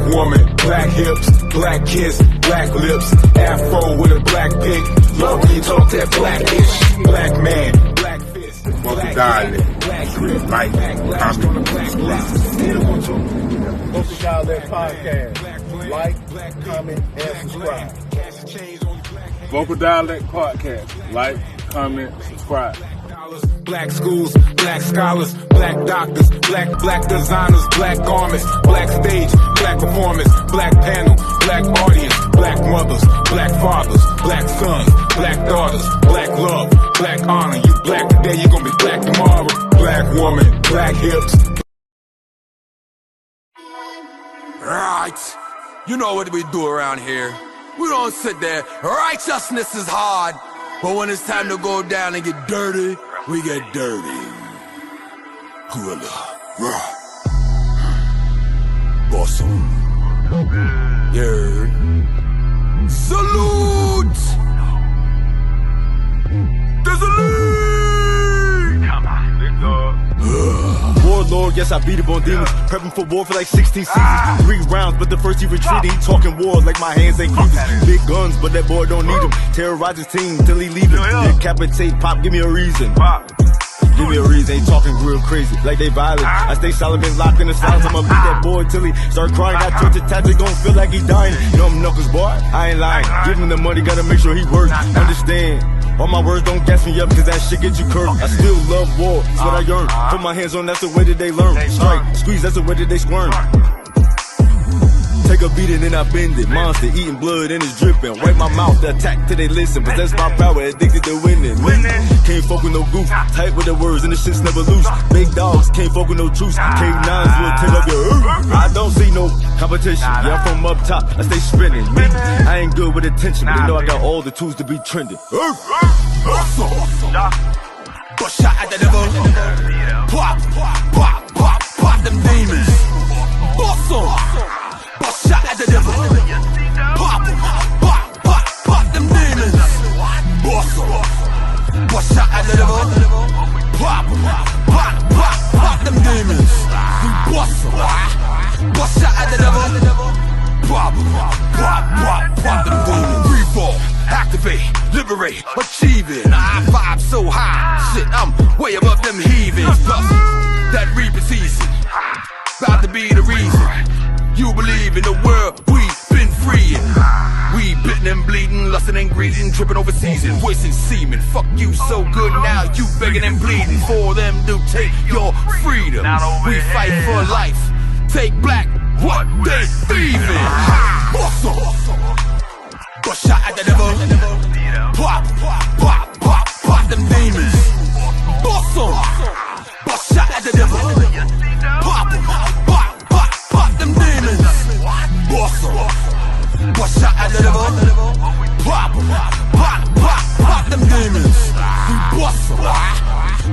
Black woman, black hips, black kiss, black lips, afro with a black pick. Love when you talk that blackish. Black man, black fist, VOKAL DIALECT, like, comment, subscribe. VOKAL DIALECT podcast. Like, comment, and subscribe. VOKAL DIALECT podcast. Like, comment, subscribe. Black schools, black scholars, black doctors, black designers, black garments, black stage, black performance, black panel, black audience, black mothers, black fathers, black sons, black daughters, black love, black honor. You black today, you're gonna be black tomorrow. Black woman, black hips. Right. You know what we do around here. We don't sit there. Righteousness is hard. But when it's time to go down and get dirty, we get dirty. Gorilla. Awesome. Yeah. Salute! There's a lead! Come on, big dog. Warlord, yes, I beat up on demons. Prepping for war for like 16 seasons. 3 rounds, but the first he retreated. He talking war like my hands ain't cleavers. Big guns, but that boy don't need them. Terrorize his team till he leave him. Decapitate, pop, give me a reason. Give me a reason, ain't talking real crazy, like they violent. I stay silent, been locked in the silence. I'ma beat that boy till he start crying. Got torture tactics, gon' feel like he dying. You know I'm knuckles, boy, I ain't lying. Give him the money, gotta make sure he works. Understand, all my words don't gas me up, cause that shit get you cursed. I still love war, it's what I yearn. Put my hands on, that's the way that they learn. Strike, squeeze, that's the way that they squirm. Take a beating and I bend it. Monster eating blood and it's dripping. Wipe my mouth, the attack till they listen. Possess my power, addicted to winning. Can't fuck with no goof. Tight with the words and the shit's never loose. Big dogs can't fuck with no truce. K9s will tear up your I don't see no competition. Yeah, I'm from up top, I stay spinning. Me, I ain't good with attention, but they know I got all the tools to be trending. Bust shot at the devil. Pop, pop, pop, pop them demons. Bust shot at the devil. Pop, pop, pop, pop them demons. Bust shot at the devil. Pop, pop, pop, pop them demons. Bust shot at the devil. Pop, pop, pop, pop them demons. Freefall, activate, liberate, achieve it. I vibe so high, shit, I'm way above them heathens. Plus, that reaper season, about to be the reason you believe in the world we've been freeing. We bitten and bleeding, lusting and greeding, tripping over season, voicing semen. Fuck you so good, now you begging and bleeding for them to take your freedom. We fight for life, take black what they thieving. Bust shot at the devil. Pop, pop, pop, pop them demons. Bust shot at the devil. Pop, pop, pop, pop them demons. Bust shot at the devil. Pop, pop, pop, pop them demons.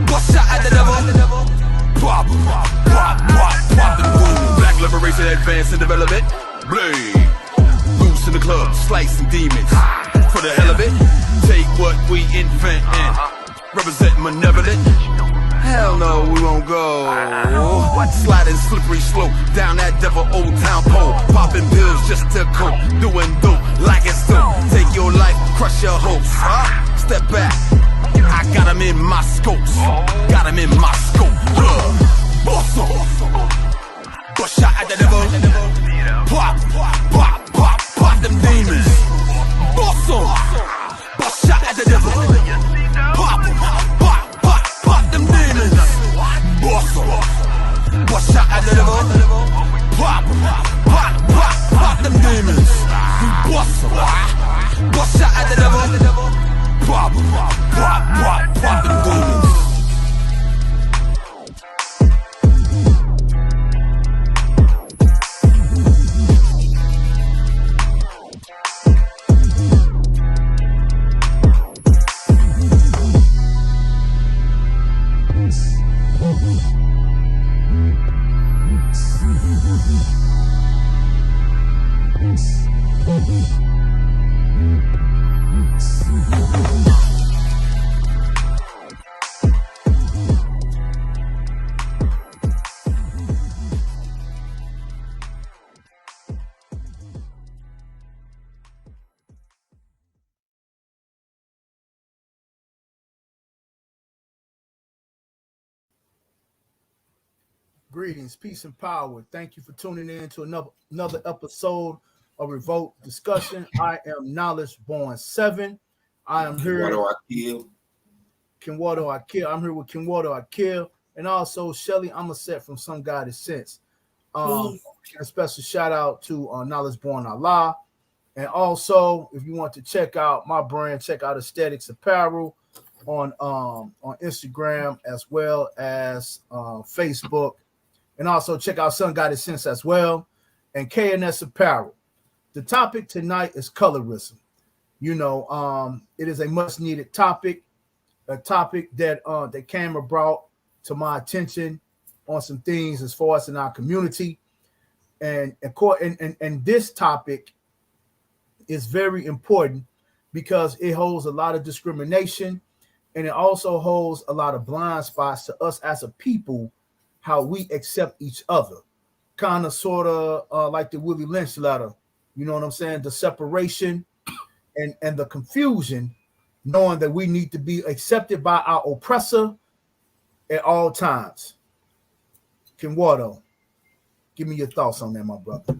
Bust shot at the devil. Pop, pop, pop, pop them demons. Black liberation, advance and development. Blade. Loose in the club, slicing demons. For the hell of it, take what we invent and represent malevolent. Hell no, we won't go. Sliding slippery slope down that devil old town pole. Popping pills just to cope. Doing dope like it's dope. Take your life, crush your hopes. Step back, I got him in my scopes. Got him in my scope. Bust shot at the devil. Pop, pop, pop, pop them demons. Bust shot at the devil. Pop, pop, pop, pop them demons. Bust shot at the devil. Pop, pop, pop, pop them demons. Bust shot at the devil. Pop, pop, pop, pop them demons. Greetings, peace, and power. Thank you for tuning in to another episode of Revolt Discussion. I am Knowledge Born 7. I am here. Kinwato Akil. I'm here with Kinwato Akil. And also Shelly Amaset from Some Guided Sense. A special shout out to Knowledge Born Allah. And also, if you want to check out my brand, check out Aesthetics Apparel on Instagram as well as Facebook. And also check out Sun Guided Sense as well, and KNS Apparel. The topic tonight is colorism. You know, it is a much needed topic, a topic that the camera brought to my attention on some things as far as in our community. And this topic is very important because it holds a lot of discrimination, and it also holds a lot of blind spots to us as a people, how we accept each other. Kind of sort of like the Willie Lynch letter, you know what I'm saying? The separation and the confusion, knowing that we need to be accepted by our oppressor at all times. Kinwato, give me your thoughts on that, my brother.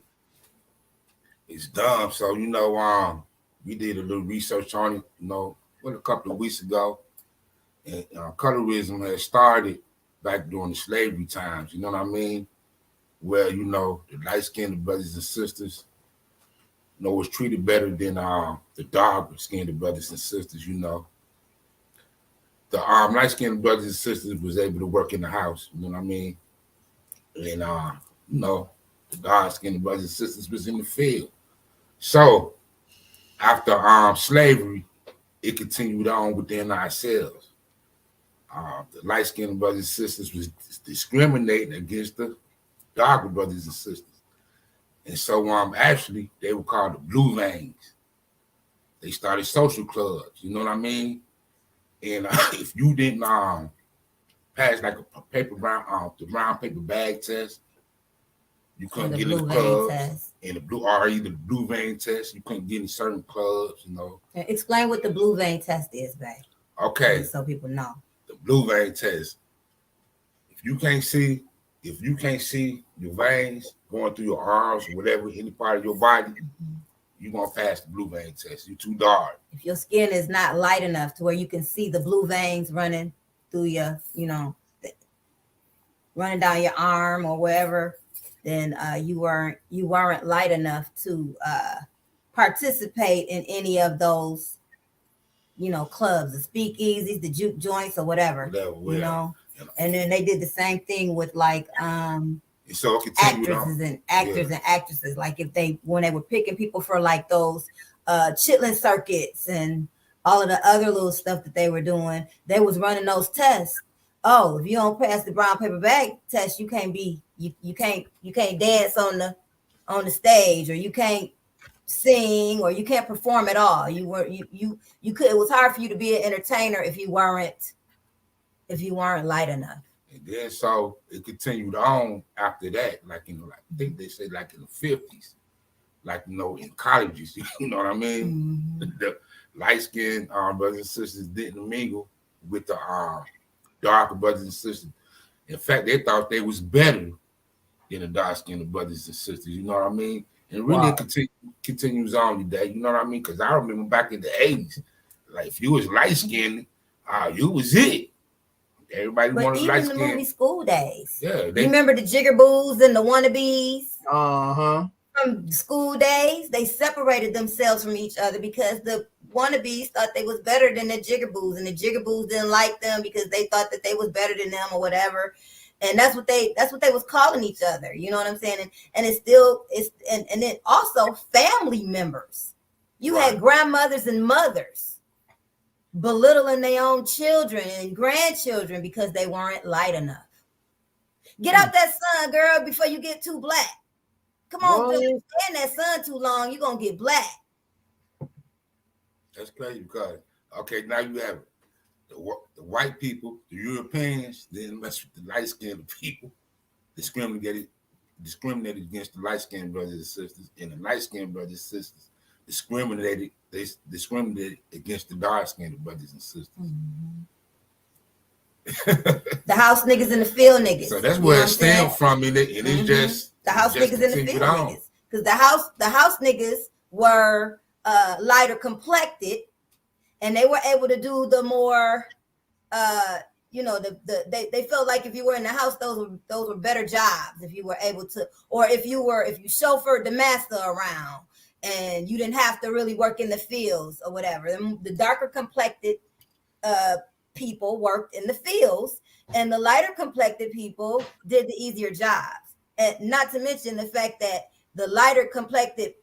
It's dumb. So, you know, we did a little research on it, you know, a couple of weeks ago. And colorism had started back during the slavery times, you know what I mean? Where, you know, the light-skinned brothers and sisters, you know, was treated better than the dark-skinned brothers and sisters, you know. The light-skinned brothers and sisters was able to work in the house, you know what I mean? And, you know, the dark-skinned brothers and sisters was in the field. So, after slavery, it continued on within ourselves. The light-skinned brothers and sisters was discriminating against the darker brothers and sisters. And so actually they were called the blue veins. They started social clubs, you know what I mean? And if you didn't pass like the brown paper bag test, you couldn't get in the clubs. And the blue vein test, you couldn't get in certain clubs, you know. Explain what the blue vein test is, babe. Okay. So people know. The blue vein test. If you can't see your veins going through your arms or whatever, any part of your body, you're gonna pass the blue vein test. You're too dark. If your skin is not light enough to where you can see the blue veins running through your, you know, running down your arm or wherever, then you weren't light enough to participate in any of those, you know, clubs, the speakeasies, the juke joints, or whatever, you know. And then they did the same thing with like so actresses and actors and actresses. Like when they were picking people for like those chitlin circuits and all of the other little stuff that they were doing, they was running those tests. Oh, if you don't pass the brown paper bag test, you can't dance on the stage, or you can't sing, or you can't perform at all. You could. It was hard for you to be an entertainer if you weren't light enough. And then so it continued on after that, like, you know, like I think they say like in the 50s, like, you know, in colleges, you know what I mean? Mm-hmm. The light-skinned brothers and sisters didn't mingle with the darker brothers and sisters. In fact, they thought they was better than the dark-skinned brothers and sisters, you know what I mean? And really it continues on today, you know what I mean? Because I remember back in the 80s, like if you was light-skinned, you was it. Everybody wanted light skin. Even the movie School Days. Yeah. You remember the Jiggaboos and the Wannabes? Uh-huh. From School Days, they separated themselves from each other because the Wannabes thought they was better than the Jiggaboos, and the Jiggaboos didn't like them because they thought that they was better than them or whatever. And that's what they was calling each other. You know what I'm saying? And and then also family members. You had grandmothers and mothers belittling their own children and grandchildren because they weren't light enough. Get out that sun, girl, before you get too black. Come on, stay in that sun too long, you're gonna get black. That's crazy because now you have the white people, the Europeans, then mess with the light-skinned people, discriminated against the light-skinned brothers and sisters, and the light-skinned brothers and sisters discriminated against the dark-skinned brothers and sisters. Mm-hmm. The house niggas and the field niggas. So that's where it stems from, and it's just the house just niggas and the field niggas. Because the house niggas were lighter complected, and they were able to do the more they felt like if you were in the house, those were better jobs if you were able to, or if you chauffeured the master around and you didn't have to really work in the fields or whatever. The darker complected people worked in the fields, and the lighter complected people did the easier jobs. And not to mention the fact that the lighter complected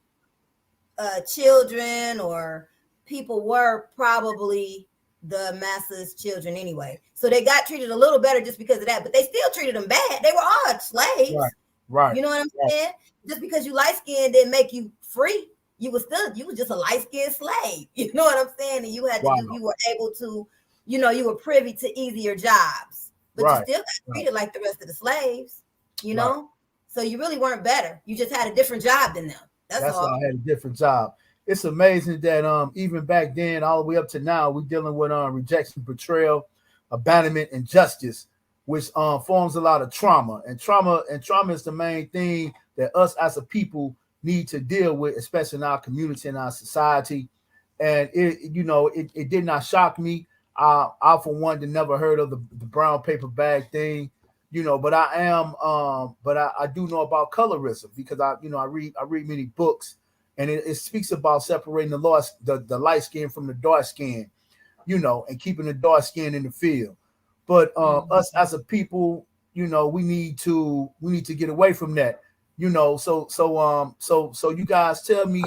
children or people were probably the masses' children anyway. So they got treated a little better just because of that, but they still treated them bad. They were all slaves. Right. You know what I'm saying? Just because you light-skinned didn't make you free. You was just a light-skinned slave. You know what I'm saying? And you had to you were able to, you were privy to easier jobs, but you still got treated like the rest of the slaves, you know? So you really weren't better. You just had a different job than them. That's all. I had a different job. It's amazing that even back then, all the way up to now, we're dealing with rejection, betrayal, abandonment, and justice, which forms a lot of trauma. And trauma is the main thing that us as a people need to deal with, especially in our community and our society. And it did not shock me. I for one never heard of the brown paper bag thing, but I do know about colorism because I read many books. And it speaks about separating the light skin from the dark skin, and keeping the dark skin in the field. But us as a people, we need to get away from that, So you guys tell me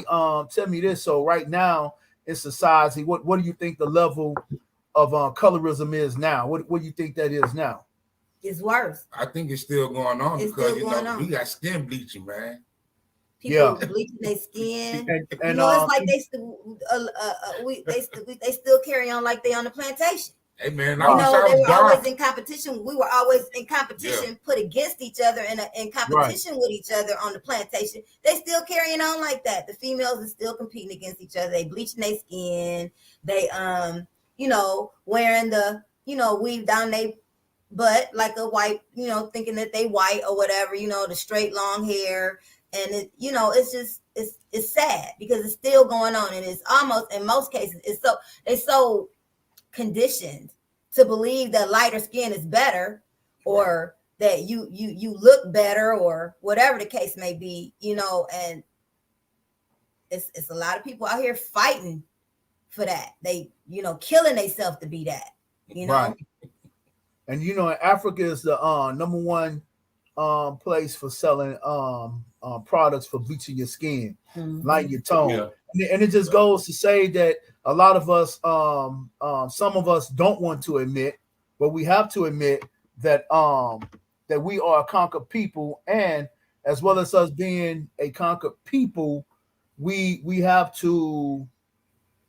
this. So right now in society, what do you think the level of colorism is now? What do you think that is now? It's worse. I think it's still going on because we got skin bleaching, man. People bleaching their skin, and it's like they still carry on like they on the plantation. Hey man, they were always in competition. We were always in competition, put against each other, and in competition with each other on the plantation. They still carrying on like that. The females are still competing against each other. They bleaching their skin. They wearing the weave down their butt like a white, thinking that they white or whatever. The straight long hair. And it's sad because it's still going on, and it's almost in most cases it's so conditioned to believe that lighter skin is better, or that you look better, or whatever the case may be, and it's a lot of people out here fighting for that. They killing themselves to be that, Right. And Africa is the number one place for selling products for bleaching your skin, lighten your tone. And it just goes to say that a lot of us, some of us don't want to admit, but we have to admit that that we are a conquered people, and as well as us being a conquered people, we have to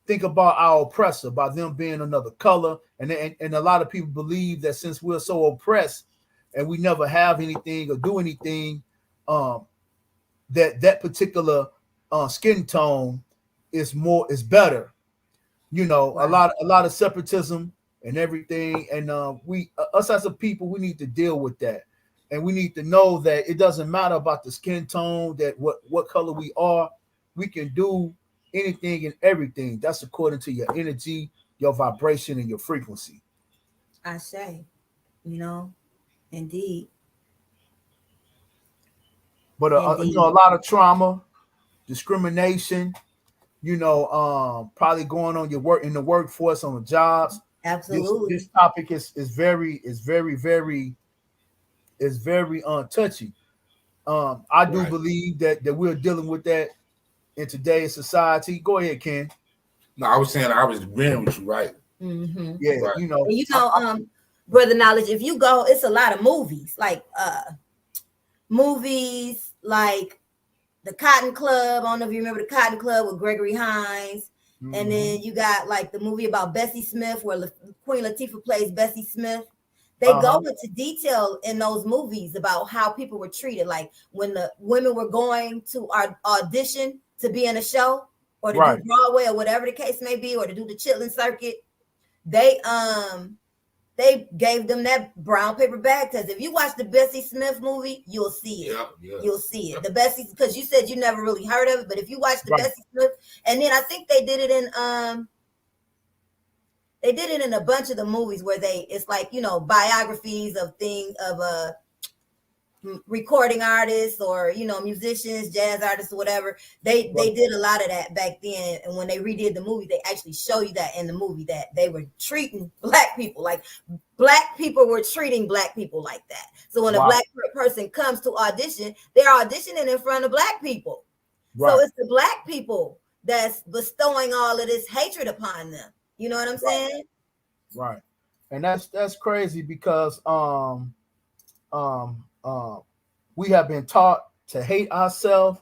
think about our oppressor, by them being another color, and a lot of people believe that since we're so oppressed and we never have anything or do anything, that particular skin tone is better, a lot of separatism and everything, and us as a people, we need to deal with that, and we need to know that it doesn't matter about the skin tone, that what color we are, we can do anything and everything. That's according to your energy, your vibration, and your frequency. I say, indeed. But a lot of trauma, discrimination, probably going on your work in the workforce, on the jobs. Absolutely. This topic is very touchy. I do believe that we're dealing with that in today's society. Go ahead, Ken. No, I was saying I was agreeing with you, right? Mm-hmm. Yeah, right. Brother Knowledge, if you go, it's a lot of movies like the Cotton Club. I don't know if you remember the Cotton Club with Gregory Hines. Mm-hmm. And then you got like the movie about Bessie Smith, where Queen Latifah plays Bessie Smith. They go into detail in those movies about how people were treated. Like when the women were going to audition to be in a show, or to do Broadway, or whatever the case may be, or to do the Chitlin circuit, they they gave them that brown paper bag test. If you watch the Bessie Smith movie, you'll see it. You'll see it. The Bessie, because you said you never really heard of it, but if you watch the Bessie Smith, and then I think they did it in a bunch of the movies where it's like, you know, biographies of things of recording artists or, you know, musicians, jazz artists or whatever. They did a lot of that back then, and when they redid the movie, they actually show you that in the movie, that they were treating black people like black people were treating black people like that. So when a black person comes to audition, they're auditioning in front of black people. So it's the black people that's bestowing all of this hatred upon them. You know what I'm saying? Right. And that's crazy because we have been taught to hate ourselves,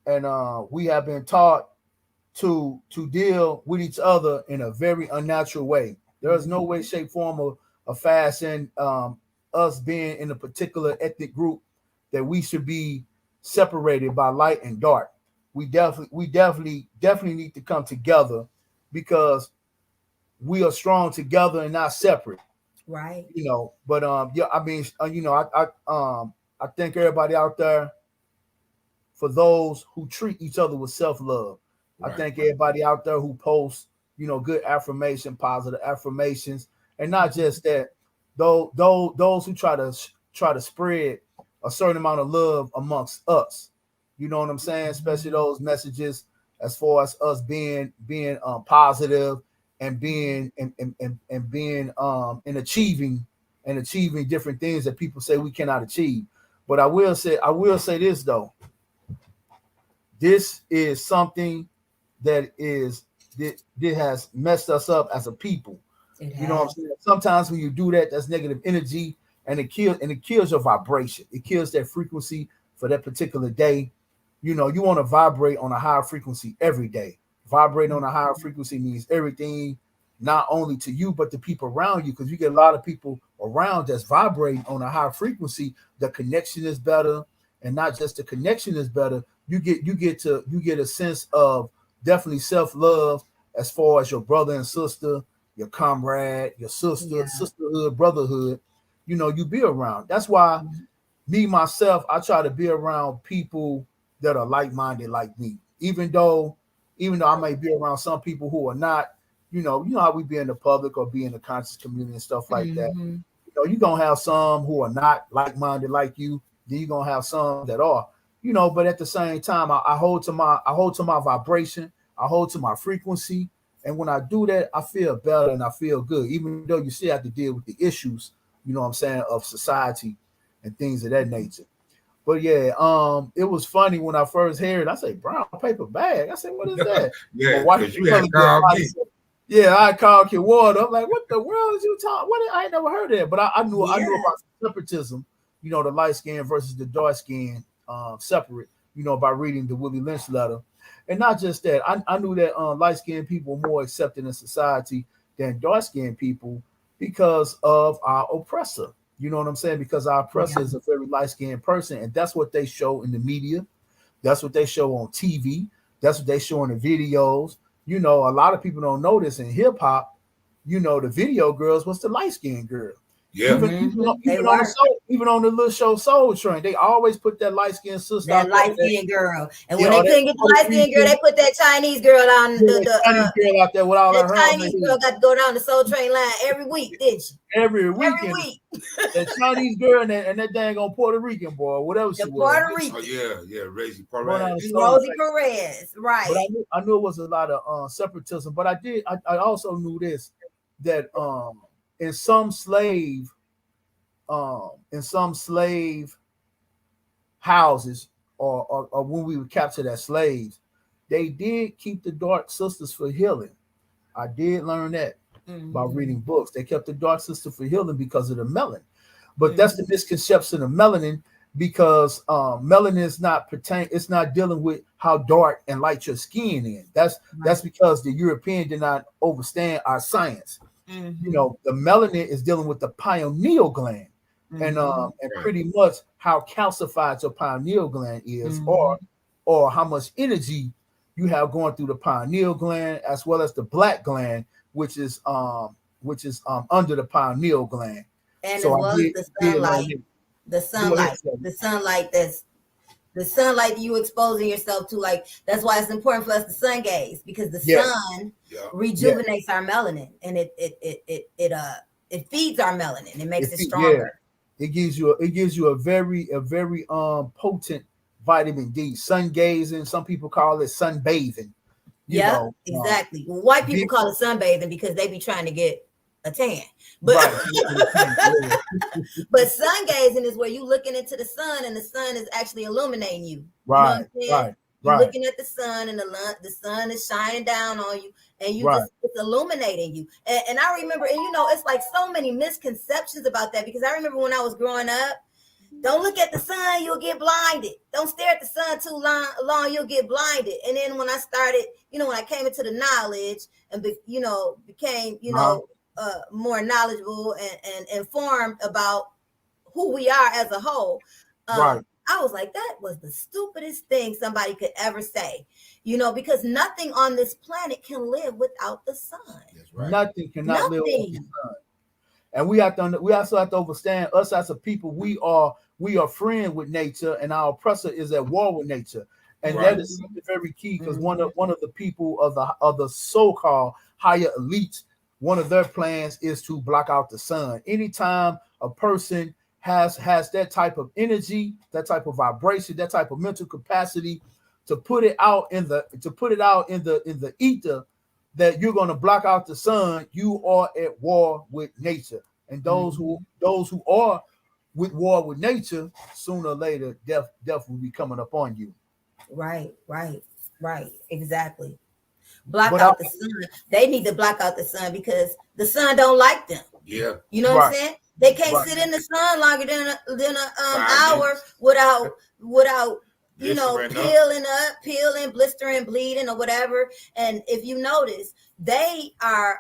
and we have been taught to deal with each other in a very unnatural way. There is no way, shape, form, or fashion us being in a particular ethnic group that we should be separated by light and dark. We definitely need to come together, because we are strong together and not separate. Right. You know, but yeah, I mean, you know, I thank everybody out there for those who treat each other with self-love. I thank everybody out there who posts, you know, good affirmation, positive affirmations, and not just that. Those who try to spread a certain amount of love amongst us. You know what I'm saying? Especially those messages as far as us being positive and being and being and achieving different things that people say we cannot achieve. But I will say this though. This is something that has messed us up as a people. You know what I'm saying? Sometimes when you do that, that's negative energy, and it kills your vibration. It kills that frequency for that particular day. You know, you want to vibrate on a higher frequency every day. Vibrating on a higher frequency means everything, not only to you, but the people around you, because you get a lot of people around that's vibrating on a higher frequency. The connection is better, and not just the connection is better. You get a sense of definitely self-love as far as your brother and sister, your comrade, your sister, sisterhood, brotherhood. You know, you be around. That's why me, myself, I try to be around people that are like-minded like me. Even though I may be around some people who are not, you know how we be in the public or be in the conscious community and stuff like that. You know, you're gonna have some who are not like-minded like you, then you're gonna have some that are, you know, but at the same time, I hold to my vibration, I hold to my frequency. And when I do that, I feel better and I feel good, even though you still have to deal with the issues, you know what I'm saying, of society and things of that nature. But yeah, it was funny when I first heard it. I said, brown paper bag. I said, what is that? Yeah, because you had called me. Yeah, I called Kid Water. I'm like, what the world is you talking? I ain't never heard that. But I knew about separatism, you know, the light skin versus the dark skin separate, you know, by reading the Willie Lynch letter. And not just that, I knew that light skinned people were more accepted in society than dark skinned people because of our oppressor. You know what I'm saying? Because our oppressor is a very light-skinned person, and that's what they show in the media. That's what they show on TV. That's what they show in the videos. You know, a lot of people don't know this in hip-hop. You know, the video girls was the light-skinned girl. Yeah. Even on the little show Soul Train, they always put that light-skinned sister. That light-skinned girl. And when they couldn't get the light-skinned girl, they put that Chinese girl on the Chinese girl out there with all her Chinese girl got to go down the Soul Train line every week, didn't she? Every week. That Chinese girl and that dang on Puerto Rican boy, whatever she was. Puerto Rican. Oh, yeah, Rosie Perez. Rosie Perez, right. But I knew it was a lot of separatism, but I also knew this, that in some slave houses or when we would capture as slaves, they did keep the dark sisters for healing. I did learn that by reading books. They kept the dark sister for healing because of the melanin. But that's the misconception of melanin, because melanin is it's not dealing with how dark and light your skin is. That's because the European did not understand our science. You know, the melanin is dealing with the pineal gland, and pretty much how calcified your pineal gland is, or how much energy you have going through the pineal gland, as well as the black gland, which is which is under the pineal gland. And So as well as the sunlight, the sunlight that you exposing yourself to, like that's why it's important for us to sun gaze, because the sun rejuvenates our melanin, and it feeds our melanin. It makes it stronger. It gives you a very potent vitamin D. Sun gazing, some people call it sunbathing. Yeah, exactly. Well, white people call it sunbathing because they be trying to get a tan. But but sun gazing is where you looking into the sun and the sun is actually illuminating you. Right. You're looking at the sun and the sun is shining down on you, and it's illuminating you. And I remember, and it's like so many misconceptions about that, because I remember when I was growing up, don't look at the sun, you'll get blinded. Don't stare at the sun too long, you'll get blinded. And then when I started, when I came into the knowledge and became, more knowledgeable and informed about who we are as a whole, I was like, that was the stupidest thing somebody could ever say, because nothing on this planet can live without the sun. That's right. Nothing cannot live without the sun. And we also have to understand, us as a people, we are friends with nature, and our oppressor is at war with nature. And that is very key, because one of the people of the so-called higher elites, one of their plans is to block out the sun. Anytime a person has that type of energy, that type of vibration, that type of mental capacity to put it out in the ether, that you're going to block out the sun, you are at war with nature. And those who are with war with nature, sooner or later, death will be coming up on you. Right, exactly. Block out the sun. They need to block out the sun because the sun don't like them. Yeah. You know what I'm saying? They can't sit in the sun longer than an hour without peeling, blistering, bleeding, or whatever. And if you notice, they are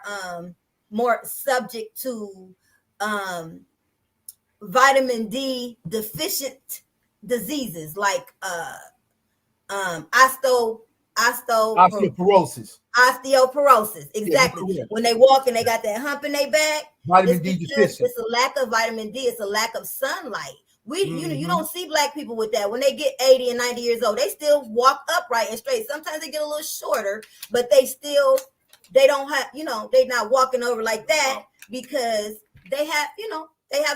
more subject to vitamin D deficient diseases like osteoporosis. Exactly. Yeah. When they walk and they got that hump in their back, vitamin D deficient. It's a lack of vitamin D. It's a lack of sunlight. You don't see black people with that. When they get 80 and 90 years old, they still walk upright and straight. Sometimes they get a little shorter, but they don't have, they're not walking over like that, because they have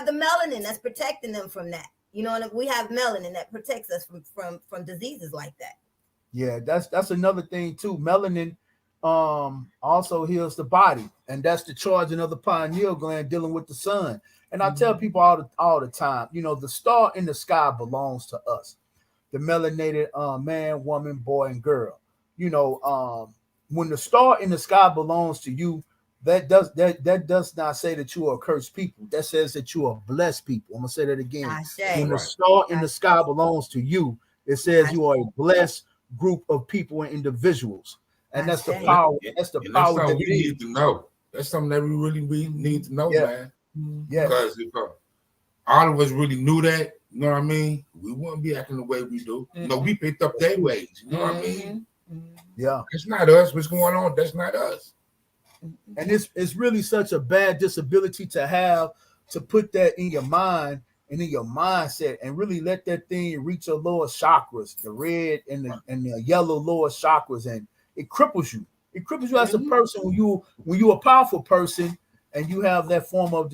the melanin that's protecting them from that. We have melanin that protects us from diseases like that. Yeah, that's another thing too. Melanin also heals the body, and that's the charging of the pineal gland dealing with the sun. And I tell people all the time, the star in the sky belongs to us, the melanated man, woman, boy, and girl. When the star in the sky belongs to you, that does not say that you are cursed people. That says that you are blessed people. I'm gonna say that again. When the star in the sky belongs to you, it says you are a blessed group of people and individuals, and that's the power. That's the power that we need to know. That's something that we really need to know, man. Yeah. Because if all of us really knew that, you know what I mean, we wouldn't be acting the way we do. We picked up their ways. You know what I mean? Yeah. It's not us. What's going on? That's not us. And it's really such a bad disability to have, to put that in your mind and in your mindset, and really let that thing reach your lower chakras, the red and the yellow lower chakras, and it cripples you. It cripples you as a person when you're a powerful person, and you have that form of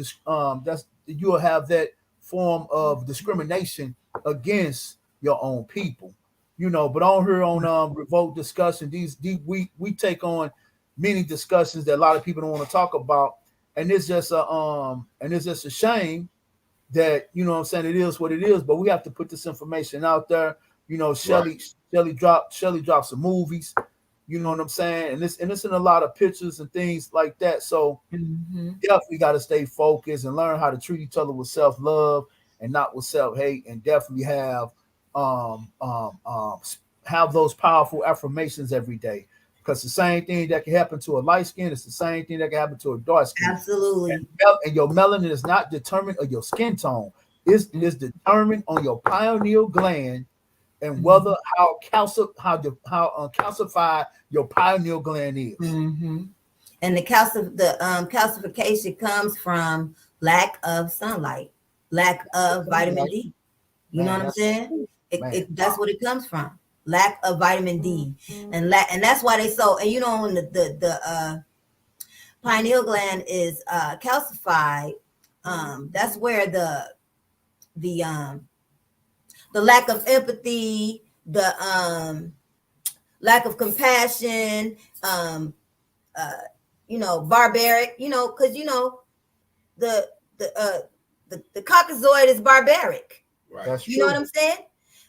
you'll have that form of discrimination against your own people. But on here on Revolt Discussion, we take on many discussions that a lot of people don't want to talk about, and it's just a shame that it is what it is. But we have to put this information out there. Shelly dropped some movies. You know what I'm saying? And it's in a lot of pictures and things like that. So definitely got to stay focused and learn how to treat each other with self-love and not with self-hate, and definitely have those powerful affirmations every day. Because the same thing that can happen to a light skin is the same thing that can happen to a dark skin. Absolutely. And your melanin is not determined on your skin tone. It's determined on your pineal gland, and whether how calcified your pineal gland is. And the calcification comes from lack of sunlight, lack of vitamin D. You know what I'm saying? That's what it comes from. Lack of vitamin D, and that's why they so. And you know, when the pineal gland is calcified, that's where the lack of empathy, the lack of compassion, you know, barbaric, you know, because you know the Caucasoid is barbaric. Right. That's You know true. what I'm saying?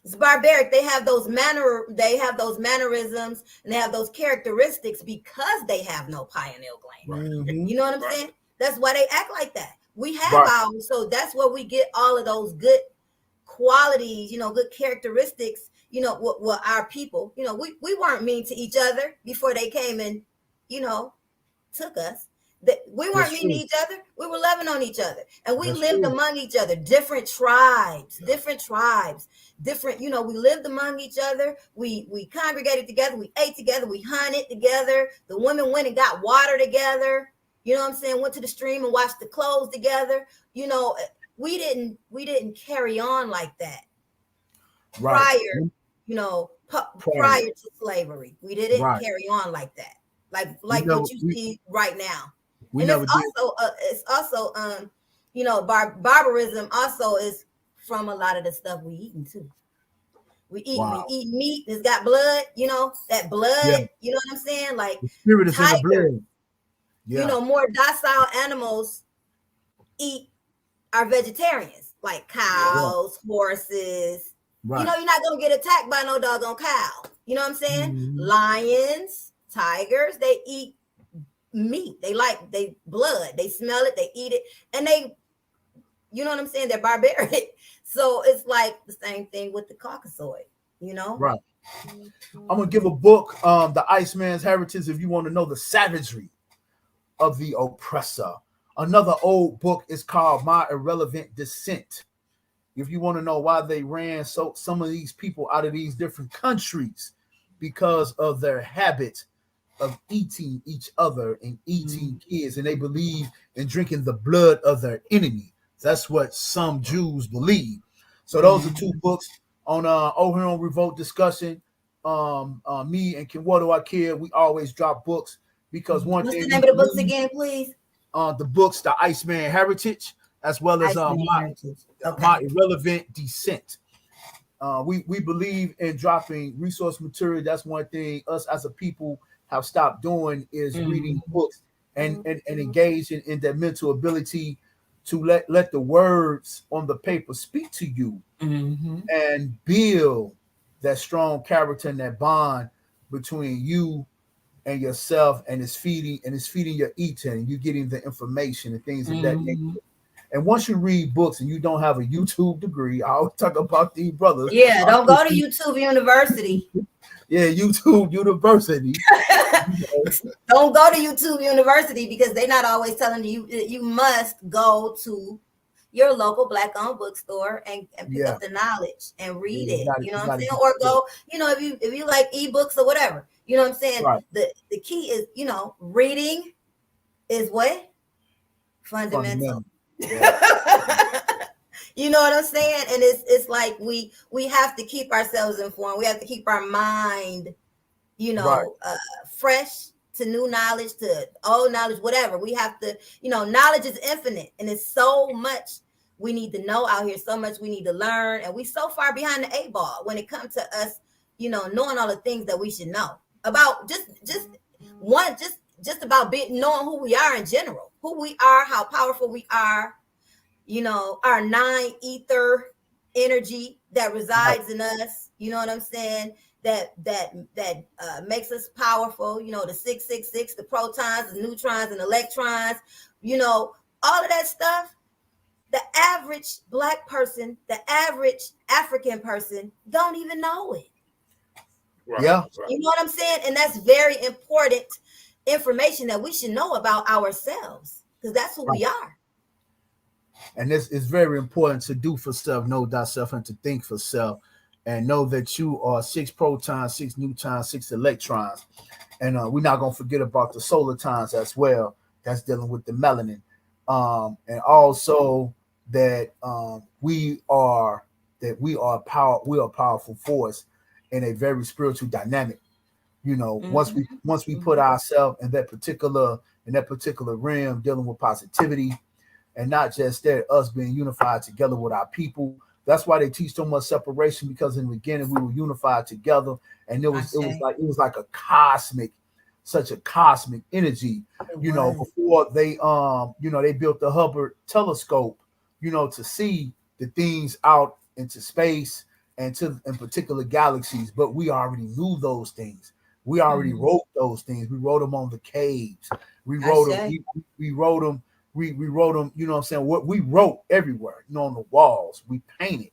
It's barbaric. They have those mannerisms, and they have those characteristics because they have no pineal gland. Mhm. You know what I'm Right. saying? That's why they act like that. We have Right. ours, so that's where we get all of those good qualities, you know, good characteristics, you know, what our people, you know, we weren't mean to each other before they came and, you know, took us. That we weren't That's mean to true. each other. We were loving on each other, and we That's lived true. among each other. Different tribes, different, you know, we lived among each other. We congregated together. We ate together. We hunted together. The women went and got water together. You know what I'm saying? Went to the stream and washed the clothes together. You know, we didn't carry on like that Right. prior, you know, prior to slavery. We didn't Right. carry on like that, like never- what you see right now. We And never did. it's also you know, barbarism also is from a lot of the stuff we eating too. We eat meat that's got blood, you know, that blood, Yeah. you know what I'm saying? Like The spirit is in the tiger, blood. Yeah. you know, more docile animals are vegetarians, like cows, horses. Right. You know, you're not gonna get attacked by no doggone cow. You know what I'm saying? Mhm. Lions, tigers, they eat meat. They blood. They smell it, they eat it, and you know what I'm saying? They're barbaric. So it's like the same thing with the Caucasoid, you know? Right. I'm gonna give a book, The Iceman's Heritage, if you want to know the savagery of the oppressor. Another old book is called My Irrelevant Descent. If you want to know why they ran some of these people out of these different countries, because of their habit of eating each other and eating kids, and they believe in drinking the blood of their enemy. That's what some Jews believe. So those are two books on over here on Revolt Discussion. Me and Kinwato Akir, we always drop books because one What's thing. the name of the books again, please? The books, The Iceman Heritage, as well as My Irrelevant Descent. We believe in dropping resource material. That's one thing us as a people have stopped doing is reading books and engaging in that mental ability to let the words on the paper speak to you and build that strong character and that bond between you and yourself, and it's feeding your eating, and you're getting the information and things of that nature. And once you read books and you don't have a YouTube degree, I always talk about these brothers. Yeah, don't go to YouTube University. Yeah, YouTube University. Don't go to YouTube University because they're not always telling you you must go to your local Black-owned bookstore and pick up the knowledge and read it. You know what I'm saying? Or go, you know, if you like ebooks or whatever. You know what I'm saying? Right. The key is, you know, reading is what? Fundamental. Yeah. You know what I'm saying? And it's like we have to keep ourselves informed. We have to keep our mind, you know, fresh to new knowledge, to old knowledge, whatever. We have to, you know, knowledge is infinite, and it's so much we need to know out here, so much we need to learn, and we so far behind the 8 ball when it comes to us, you know, knowing all the things that we should know about just about knowing who we are in general, who we are, how powerful we are, you know, our 9 ether energy that resides in us. You know what I'm saying? That makes us powerful. You know, the 666, the protons, the neutrons, and electrons. You know, all of that stuff. The average Black person, the average African person, don't even know it. Right, yeah, you know what I'm saying? And that's very important information that we should know about ourselves, because that's who we are. And this is very important to do for self, know thyself, and to think for self. and know that you are 6 protons, 6 neutrons, 6 electrons. And we're not going to forget about the solitons as well. That's dealing with the melanin. And also that we are a powerful force in a very spiritual dynamic. You know, once we put ourselves in that particular realm, dealing with positivity, and not just that, us being unified together with our people. That's why they teach so much separation, because in the beginning we were unified together, and it was like such a cosmic energy. You know, before they they built the Hubble telescope, to see the things out into space and in particular galaxies. But we already knew those things. We already wrote those things. We wrote them on the caves. We wrote them. We wrote them. We wrote them. You know what I'm saying? What we wrote everywhere. On the walls. We painted.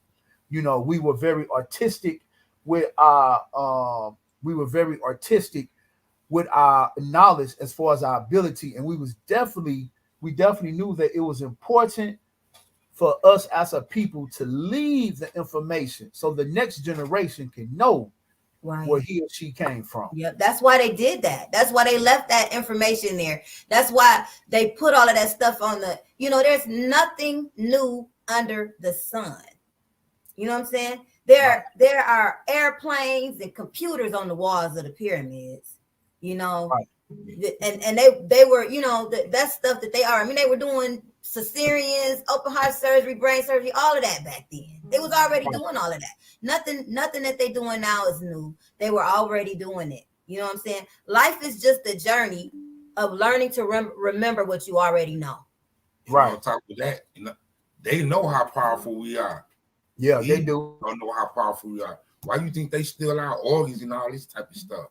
We were very artistic with our. We were very artistic with our knowledge as far as our ability, and we definitely knew that it was important for us as a people to leave the information so the next generation can know where he or she came from. Yep, that's why they did that. That's why they left that information there. That's why they put all of that stuff on the, there's nothing new under the sun. You know what I'm saying? There are airplanes and computers on the walls of the pyramids, Right. And they were, that stuff that they are. I mean, they were doing cesareans, open heart surgery, brain surgery, all of that back then. They was already doing all of that. Nothing that they doing now is new. They were already doing it. You know what I'm saying? Life is just a journey of learning to remember what you already know. Right. On top of that, they know how powerful we are. Yeah, they do. Don't know how powerful we are. Why you think they steal our organs and all this type of stuff?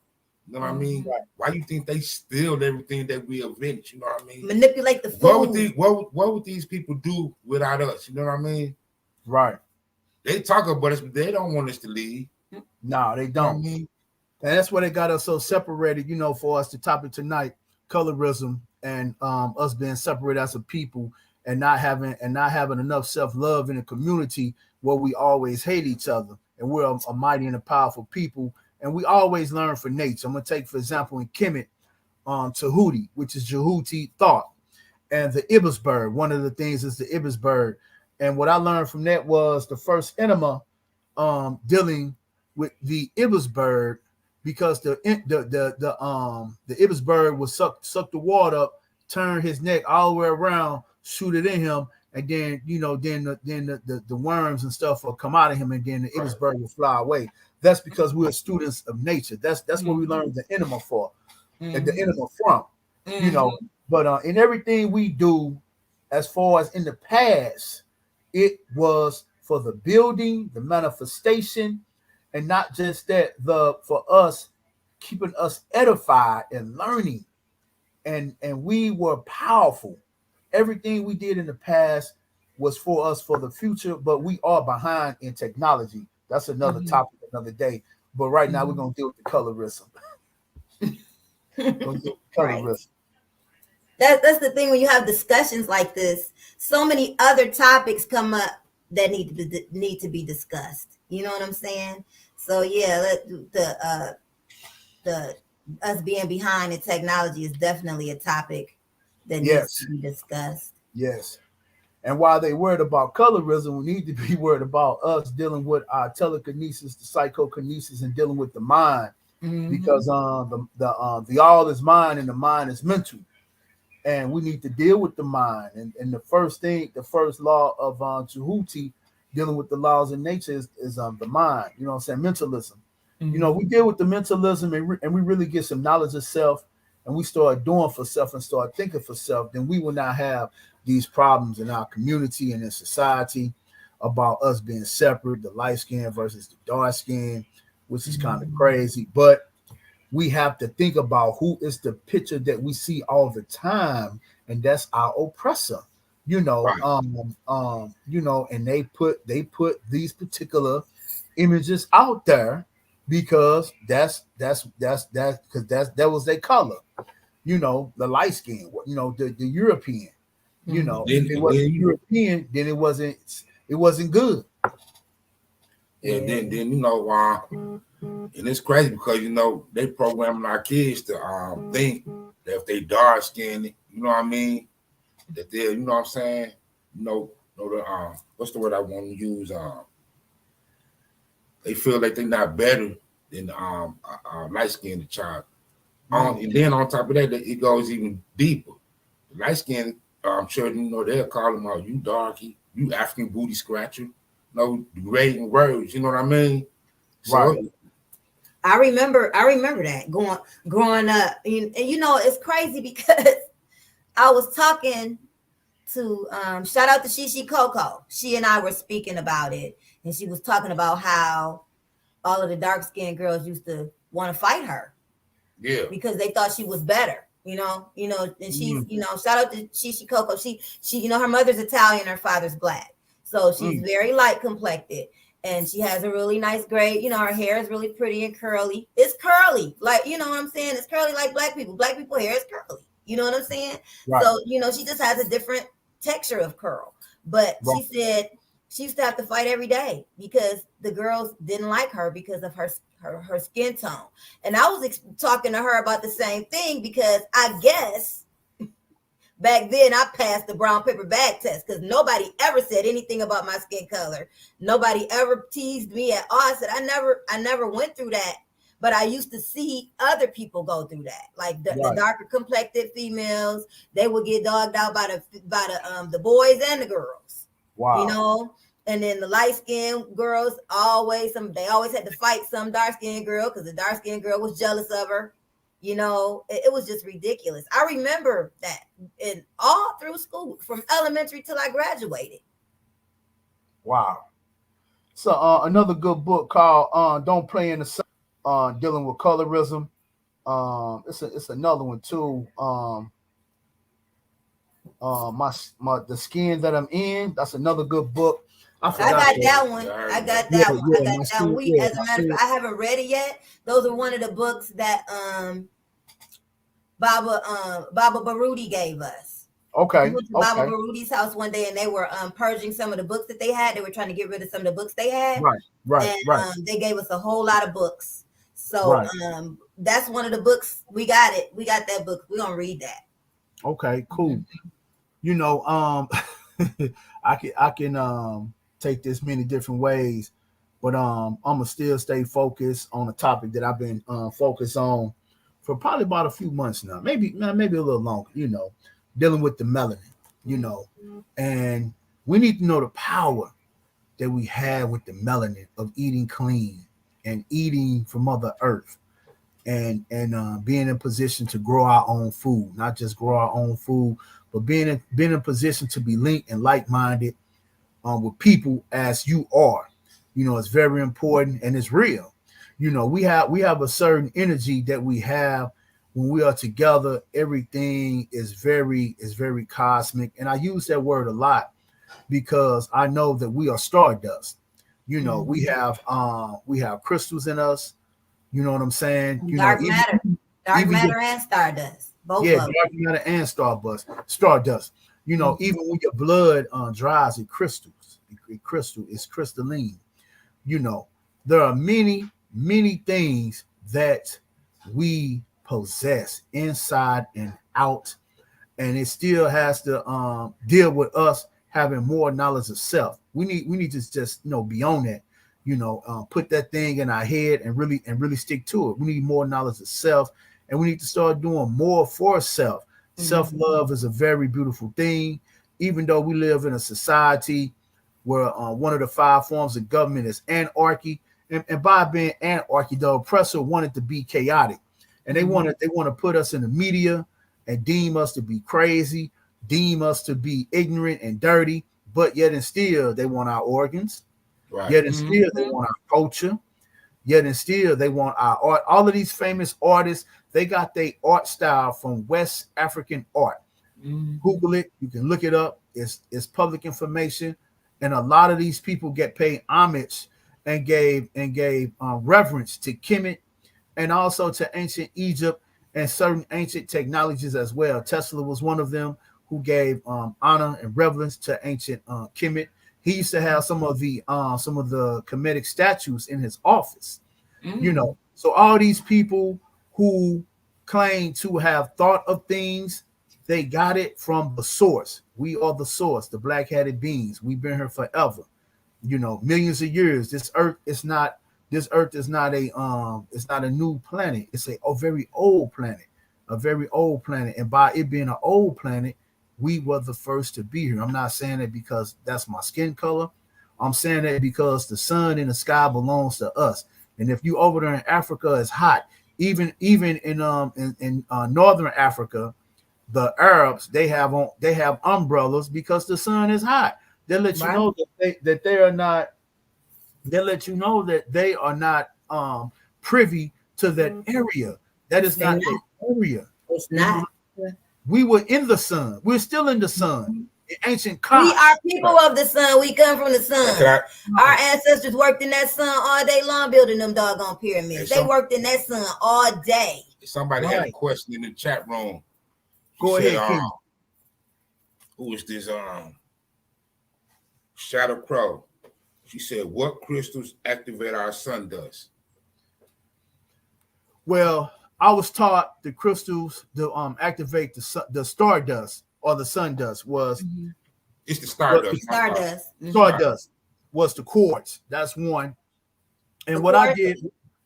You know what I mean? Right. Why you think they steal everything that we invent? You know what I mean? Manipulate the food. What would these people do without us? You know what I mean? Right. They talk about us, but they don't want us to leave. No, they don't. You know what I mean? And that's why they got us so separated, for us, the topic tonight, colorism, and us being separated as a people, and not having enough self-love in the community where we always hate each other. And we're a mighty and a powerful people. And we always learn from nature. I'm going to take, for example, in Kemet, Tahuti, which is Jehuti thought, and the ibis bird. One of the things is the ibis bird. And what I learned from that was the first enema dealing with the ibis bird, because the ibis bird would suck the water up, turn his neck all the way around, shoot it in him, and then the worms and stuff will come out of him, and then the ibis bird will fly away. That's because we're students of nature. That's what we learned the enema for, and the enema from. But in everything we do, as far as in the past, it was for the building, the manifestation, and not just that, for us keeping us edified and learning, and we were powerful. Everything we did in the past was for us for the future, but we are behind in technology. That's another topic another day. But right now we're gonna deal with the colorism. Right. That's the thing when you have discussions like this. So many other topics come up that need to be discussed. You know what I'm saying? So yeah, the us being behind in technology is definitely a topic that needs to be discussed. Yes. And while they worried about colorism, we need to be worried about us dealing with our telekinesis, the psychokinesis, and dealing with the mind, because the all is mind and the mind is mental, and we need to deal with the mind. And the first law of Jehuti, dealing with the laws of nature, is the mind. You know what I'm saying? Mentalism. We deal with the mentalism, and we really get some knowledge of self, and we start doing for self and start thinking for self. Then we will not have these problems in our community and in society about us being separate, the light skin versus the dark skin, which is kind of crazy. But we have to think about who is the picture that we see all the time, and that's our oppressor. And they put these particular images out there because that was their color. The light skin, the European. If it wasn't European, then it wasn't good. And then you know, and it's crazy because you know they programming our kids to think that if they dark skinned, you know what I mean, that they're, you know what I'm saying, the what's the word I want to use? They feel like they're not better than light skinned child. And then on top of that, it goes even deeper. The light skinned children, you know, they'll call them out, you darky, you African booty scratcher, no degrading words, you know what I mean? So, right. I remember that growing up, and you know, it's crazy because I was talking to shout out to Shishi Coco. She and I were speaking about it, and she was talking about how all of the dark-skinned girls used to want to fight her. Yeah. Because they thought she was better, you know, and she's, you know, shout out to Shishi Coco. She, you know, her mother's Italian, her father's black. So she's very light complected. And she has a really nice gray, you know, her hair is really pretty and curly. It's curly, like, you know what I'm saying? It's curly like black people. Black people hair is curly. You know what I'm saying? Right. So, you know, she just has a different texture of curl. But she said she used to have to fight every day because the girls didn't like her because of her skin tone. And I was talking to her about the same thing because I guess back then I passed the brown paper bag test because nobody ever said anything about my skin color. Nobody ever teased me at all. I said I never went through that, but I used to see other people go through that. Like the darker complected females, they would get dogged out by the boys and the girls. Wow. You know, and then the light skinned girls they always had to fight some dark skinned girl because the dark skinned girl was jealous of her. You know, it was just ridiculous. I remember that all through school, from elementary till I graduated. Wow. So another good book called "Don't Play in the Sun," dealing with colorism. It's another one too. The Skin That I'm In. That's another good book. I got that one. I got that one. As a matter of fact, I haven't read it yet. Those are one of the books that Baba Baruti gave us. Okay. We went to Baba Baruti's house one day and they were purging some of the books that they had. They were trying to get rid of some of the books they had. Right. They gave us a whole lot of books. So that's one of the books. We got it. We got that book. We're gonna read that. Okay, cool. You know, I can take this many different ways, but I'm gonna still stay focused on a topic that I've been focused on for probably about a few months now, maybe a little longer, you know, dealing with the melanin, you know, and we need to know the power that we have with the melanin of eating clean and eating from Mother Earth and being in position to grow our own food, not just grow our own food, but being in position to be linked and like-minded with people as you are. You know, it's very important and it's real. You know, we have a certain energy that we have when we are together. Everything is very cosmic, and I use that word a lot because I know that we are stardust. You know, we have crystals in us. You know what I'm saying? Dark matter and stardust. Both of them. Dark matter and stardust. You know, even when your blood dries, it crystals. It's crystalline. You know, there are many things that we possess inside and out, and it still has to deal with us having more knowledge of self. We need to just be on that. Put that thing in our head and really stick to it. We need more knowledge of self, and we need to start doing more for self. Mm-hmm. Self-love is a very beautiful thing, even though we live in a society where one of the 5 forms of government is anarchy. And by being anarchy, the oppressor wanted to be chaotic, and they want to put us in the media and deem us to be crazy, deem us to be ignorant and dirty. But yet and still, they want our organs. Right. Yet and still, they want our culture. Yet and still, they want our art. All of these famous artists, they got their art style from West African art. Google it. You can look it up. It's public information. And a lot of these people get paid homage and gave reverence to Kemet and also to ancient Egypt and certain ancient technologies as well. Tesla was one of them who gave honor and reverence to ancient Kemet. he used to have some of the Kemetic statues in his office. You know, so all these people who claim to have thought of things, they got it from the source. We are the source, the black-headed beings. We've been here forever. You know, millions of years. This earth is not a new planet. It's a very old planet, a very old planet. And by it being an old planet, we were the first to be here. I'm not saying that because that's my skin color. I'm saying that because the sun in the sky belongs to us. And if you over there in Africa, it's hot. Even in northern Africa, the Arabs they have umbrellas because the sun is hot. They let you know that they are not. They let you know that they are not privy to that area. That is not the area. It's not. We were in the sun. We're still in the sun. The ancient Copts. We are people of the sun. We come from the sun. Our ancestors worked in that sun all day long building them doggone pyramids. They worked in that sun all day. Somebody had a question in the chat room. Go ahead, who is this? Shadow Crow. She said, "What crystals activate our sun dust?" Well, I was taught the crystals to activate the star dust or the sun dust was it's the stardust. Stardust was the quartz. That's one. And what I did,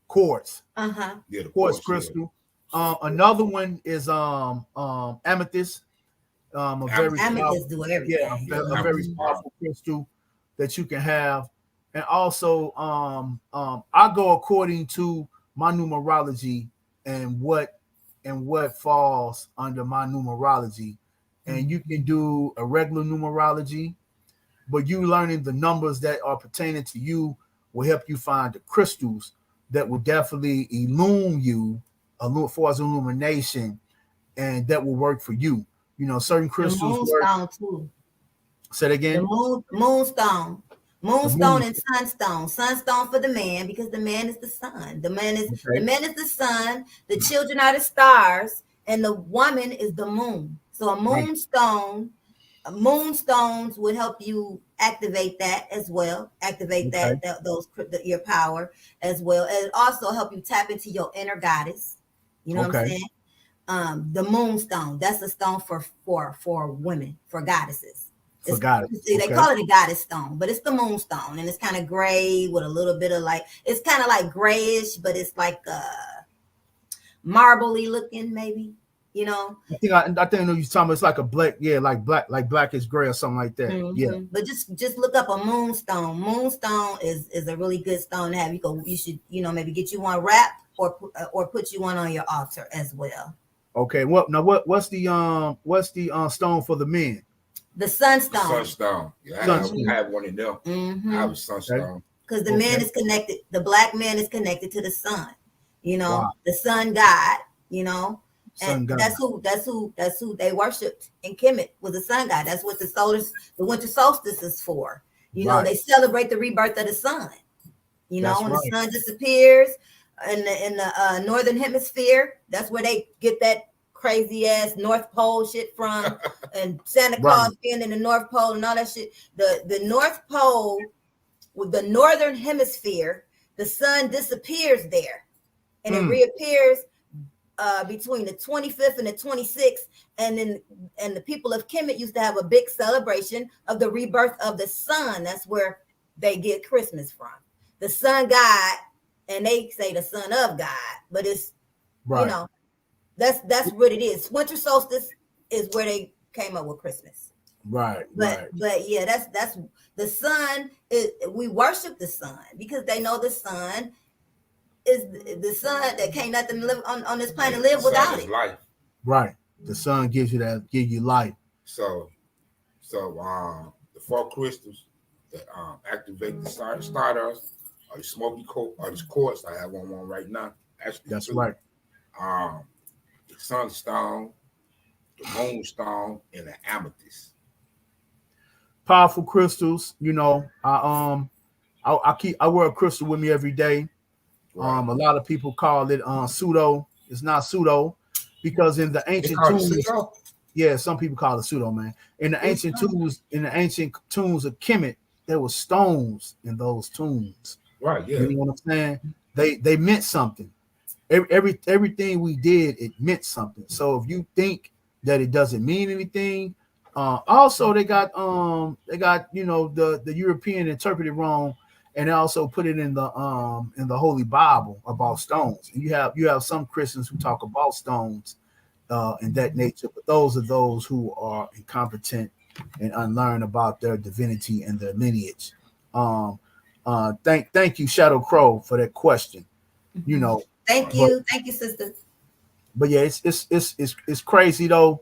quartz. Yeah, the quartz crystal. Yeah. Another one is amethyst. Amethyst do everything. Yeah, a very powerful crystal that you can have. And also I go according to my numerology and what falls under my numerology. And you can do a regular numerology, but you learning the numbers that are pertaining to you will help you find the crystals that will definitely illumine you as far as illumination, and that will work for you. You know, certain crystals work too. Say it again. The moonstone. Moonstone and sunstone. Sunstone for the man because the man is the sun. The man is the sun. The children are the stars, and the woman is the moon. So a moonstone, moonstones would help you activate that as well. Activate your power as well, and also help you tap into your inner goddess. You know what I'm saying? The moonstone. That's a stone for women, for goddesses. They call it a goddess stone, but it's the moonstone, and it's kind of gray with a little bit of it's kind of like grayish, but it's like marbly looking, maybe. You know, I think I know you're talking about. It's like a black, like blackish gray or something like that. Yeah, but just look up a moonstone. Moonstone is a really good stone to have. You should maybe get you one wrapped or put you one on your altar as well. Okay, what's the stone for the men? The sunstone. Sunstone. Yeah, I have one of them. I have a sunstone. Because the man is connected. The black man is connected to the sun. The sun god. And that's who they worshipped in Kemet, was the sun god. That's what the winter solstice is for. They celebrate the rebirth of the sun. When the sun disappears in the northern hemisphere, that's where they get that crazy ass North Pole shit from, and Santa Claus being in the North Pole and all that shit. The North Pole, with the northern hemisphere, the sun disappears there, and it reappears between the 25th and the 26th, and the people of Kemet used to have a big celebration of the rebirth of the sun. That's where they get Christmas from, the sun god, and they say the son of God, but it's that's what it is. Winter solstice is where they came up with Christmas. But yeah, that's the sun. We worship the sun because they know the sun is the sun that can't nothing live on this planet live without it. Life. Right. The sun gives you life. So the 4 crystals that activate the stardust are the smoky quartz. I have one right now. Actually, that's right. The sunstone, the moonstone, and the amethyst. Powerful crystals. I wear a crystal with me every day. Right. A lot of people call it pseudo. It's not pseudo because in the ancient tombs, some people call it pseudo, man. In the ancient tombs of Kemet, stones in those tombs. Right, yeah. You know what I'm saying? They meant something. Everything we did, it meant something. So if you think that it doesn't mean anything, also they got the European interpreted wrong, and they also put it in the Holy Bible about stones. And you have some Christians who talk about stones in that nature, but those are those who are incompetent and unlearned about their divinity and their lineage. Thank you, Shadow Crow, for that question. Thank you, sister. But yeah, it's crazy though,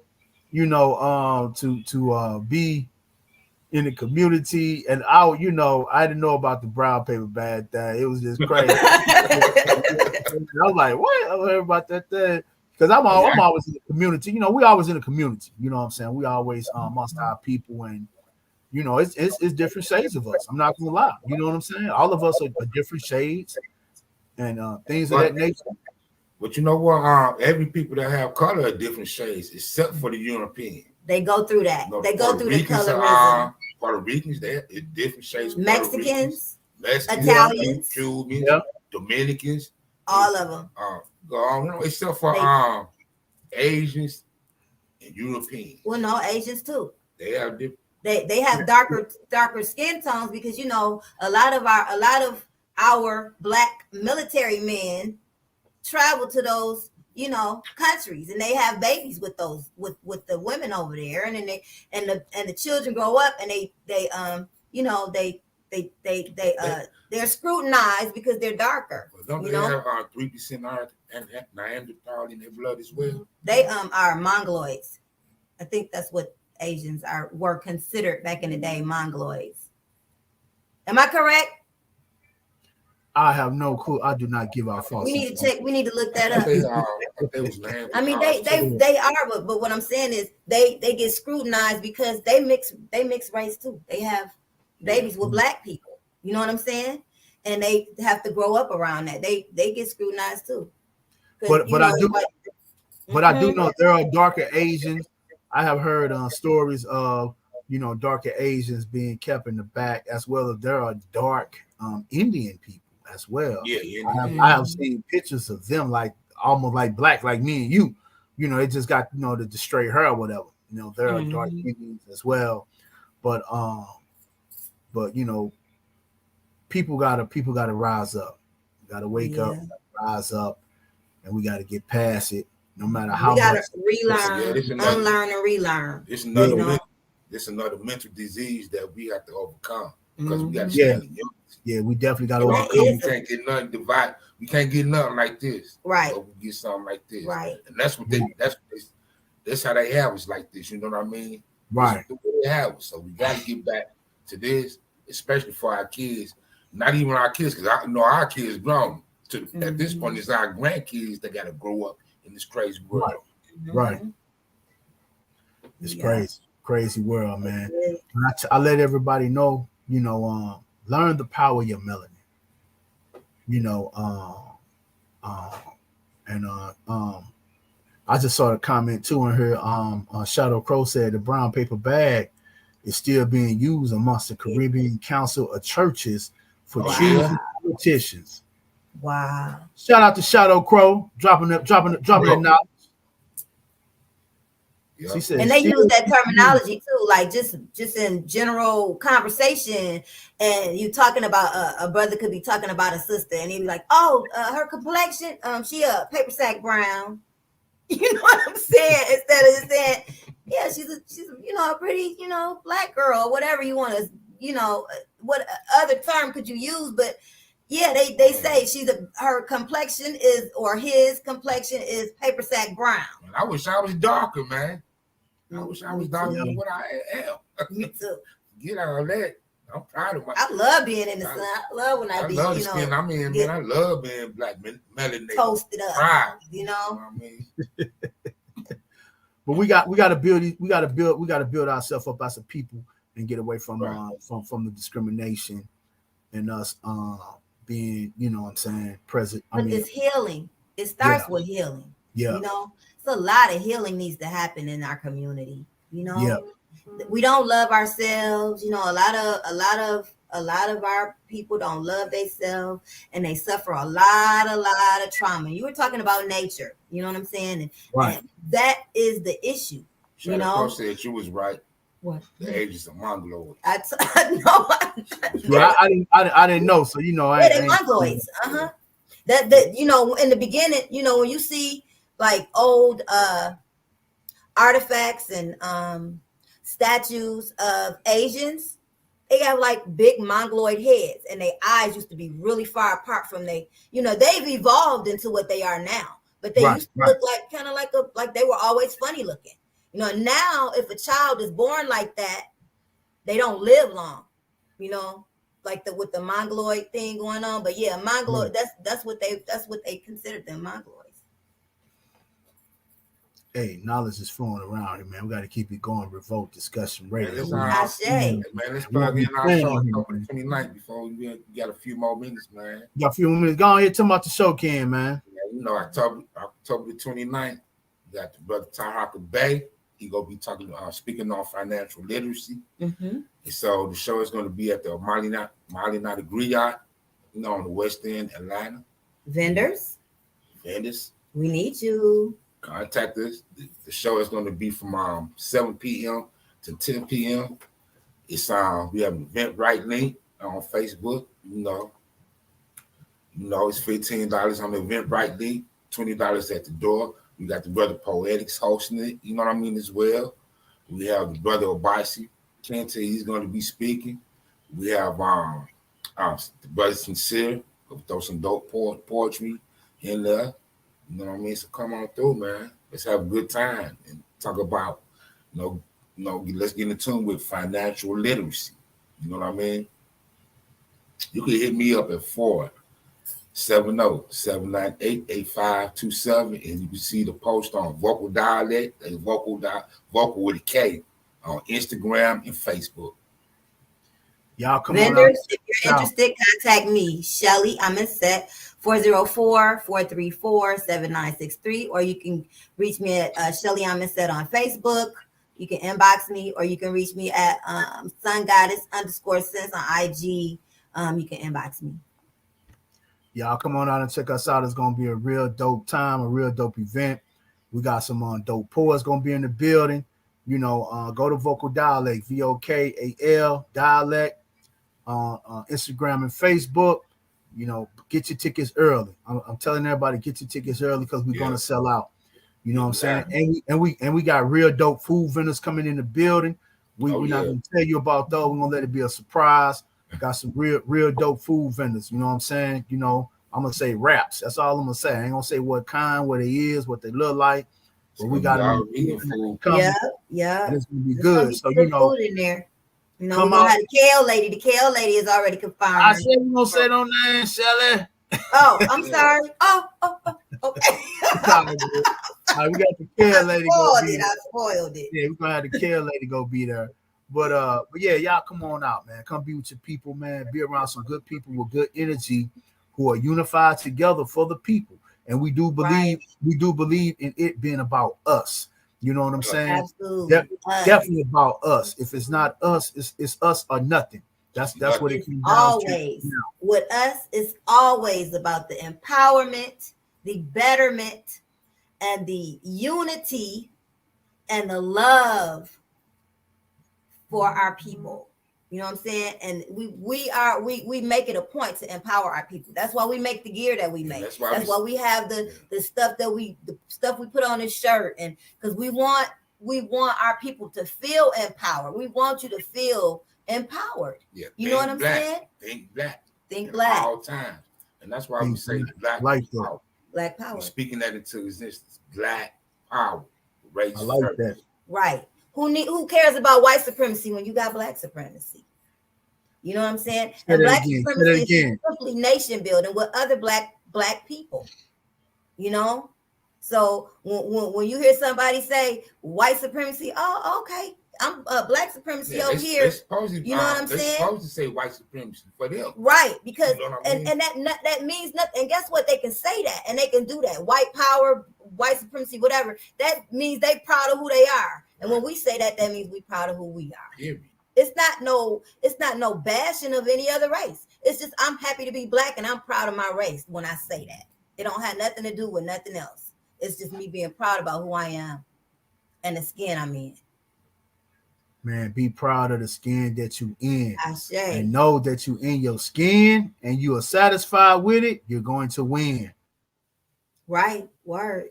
to be in the community, and I didn't know about the brown paper bag thing. It was just crazy. I was like, what? I heard about that thing. Because I'm always in the community. We always in the community. You know what I'm saying? We always amongst our people, and it's different shades of us. I'm not gonna lie. You know what I'm saying? All of us are different shades and things of that nature. But you know what? Every people that have color are different shades, except for the European. They go through that. They go through the colorism. Puerto Ricans, they're different shades. Mexicans, Italians, Cubans, Dominicans, all of them. Except for Asians and Europeans. Well, no, Asians too. They have different. They have darker skin tones because a lot of our black military men travel to those countries, and they have babies with those with the women over there, and then the children grow up, and they're scrutinized because they're darker. Well, don't they have 3% Neanderthal in their blood as well? They are Mongoloids. I think that's what Asians were considered back in the day, Mongoloids. Am I correct? I have no clue. I do not give out false. We need to check. We need to look that up. I mean, they are, but what I'm saying is they get scrutinized because they mix race too. They have babies with black people. You know what I'm saying? And they have to grow up around that. They get scrutinized too. But I do know there are darker Asians. I have heard stories of darker Asians being kept in the back, as well as there are dark Indian people as well. Yeah. I have seen pictures of them like almost like black, like me and you. They just got the straight hair or whatever. There are dark Indians as well, but people gotta rise up. Gotta wake up, rise up, and we gotta get past it. No matter how we gotta much relearn, unlearn, and relearn. It's another mental disease that we have to overcome because we got to stand the young. Yeah, we definitely got to overcome. We can't get nothing divided. We can't get nothing like this. Right. But we get something like this. Right. And that's what that's how they have us like this. You know what I mean? Right. That's the way they have us. So we got to get back to this, especially for our kids. Not even our kids, because I know our kids grown. At this point, it's our grandkids that got to grow up in this crazy world. Right. It's crazy world, man. I let everybody know, learn the power of your melanin. I just saw a comment too on here. Shadow Crow said the brown paper bag is still being used amongst the Caribbean Council of Churches for choosing politicians. Wow! Shout out to Shadow Crow dropping it knowledge. Yep. She said, and they use that terminology too, like just in general conversation. And you talking about a brother could be talking about a sister, and he'd be like, "Oh, her complexion, she a paper sack brown." You know what I'm saying? Instead of just saying, "Yeah, she's a pretty black girl," or whatever you want to what other term could you use? But yeah, they say her complexion is, or his complexion is paper sack brown. I wish I was darker, man. I wish I was darker than what I am. Me too. Get out of that. I'm proud of I love being in the sun. I love when I love the skin I'm in, man. I love being black, melanated, toasted up. Pride, you know what I mean? But we got to build ourselves up as a people and get away from the discrimination and us being, what I'm saying, present. But it's healing. It starts with healing. Yeah. It's a lot of healing needs to happen in our community. We don't love ourselves. A lot of A lot of our people don't love themselves, and they suffer a lot of trauma. You were talking about nature, you know what I'm saying? And that is the issue. You know, said you was right. What? The ages of mongoloids. I didn't know. So, you know, they mongoloids. That you know, in the beginning, you know, when you see like old artifacts and statues of Asians, they have like big mongoloid heads, and their eyes used to be really far apart from they. You know, they've evolved into what they are now, but they used to look like kind of like they were always funny looking. You know, now if a child is born like that, they don't live long. You know, like with the mongoloid thing going on. But yeah, mongoloid. That's what they considered them, mongoloids. Hey, knowledge is flowing around here, man. We got to keep it going. Revolt Discussion Radio. Man, let's plug in our show October 29th before we got a few more minutes, man. Got a few more minutes. Go on here, tell me about the show, Ken, man. You know, October 29th, we got the brother Tahaka Bay. He gonna be talking, speaking on financial literacy. And so the show is going to be at the Malina Griot, you know, on the West End, Atlanta. Vendors, we need you. Contact us. The show is going to be from 7 p.m. to 10 p.m. It's we have an Eventbrite link on Facebook. You know, it's $15 on the Eventbrite link, $20 at the door. We got the brother Poetics hosting it. You know what I mean as well. We have the brother Obasi Kente. He's going to be speaking. We have the brother Sincere. We'll throw some dope poetry in there. You know what I mean? So come on through, man. Let's have a good time and talk about, let's get in tune with financial literacy. You know what I mean? You can hit me up at 470-798-8527, and you can see the post on Vocal Dialect and Vocal with a K on Instagram and Facebook. Y'all come Vendors, if you're interested, contact me, Shelly. I'm in set 404-434-7963, or you can reach me at Shelly I'm in set on Facebook. You can inbox me, or you can reach me at sungoddess_sense on IG. You can inbox me. Y'all come on out and check us out. It's gonna be a real dope time, a real dope event. We got some dope poets gonna be in the building. You know, go to Vocal Dialect, VOKAL Dialect, on Instagram and Facebook. You know, get your tickets early. I'm telling everybody, get your tickets early because we're gonna sell out. You know what I'm saying? And we got real dope food vendors coming in the building. We're not gonna tell you about those. We're gonna let it be a surprise. Got some real dope food vendors. You know what I'm saying? You know, I'm gonna say wraps. That's all I'm gonna say. I ain't gonna say what kind, what it is, what they look like. But we got food. Yeah. It's gonna be good. So you know, food in there. You know, we're gonna have the kale lady. The kale lady is already confirmed. I said we gonna say no name, Shelly. Oh, I'm sorry. Oh, okay. All right, we got the kale lady. I spoiled it. Yeah, we're gonna have the kale lady go be there. But yeah, y'all come on out, man. Come be with your people, man. Be around some good people with good energy who are unified together for the people. And we do believe in it being about us. You know what I'm saying? Absolutely. Definitely about us. If it's not us, it's us or nothing. That's what it comes down always to. With us, it's always about the empowerment, the betterment, and the unity and the love for our people. You know what I'm saying? And we make it a point to empower our people. That's why we make the gear that we make. That's why we have the stuff we put on this shirt, and because we want our people to feel empowered. We want you to feel empowered. Yeah, you know what I'm saying? Think black. Think black all times. And that's why we say black power. Black power. We're speaking that into existence. Black power. Race. I like that. Right. Who cares about white supremacy when you got black supremacy? You know what I'm saying? And black supremacy is simply nation building with other black people. You know? So when you hear somebody say white supremacy, oh, okay. I'm black supremacy over here. You know what I'm saying? They're supposed to say white supremacy for them. Right, because you know and that means nothing. And guess what? They can say that and they can do that. White power, white supremacy, whatever. That means they proud of who they are. And when we say that, that means we proud of who we are. It's not no bashing of any other race. It's just I'm happy to be black and I'm proud of my race when I say that. It don't have nothing to do with nothing else. It's just me being proud about who I am and the skin I'm in. Man, be proud of the skin that you in. I say. And know that you in your skin and you are satisfied with it, you're going to win. Right. Word.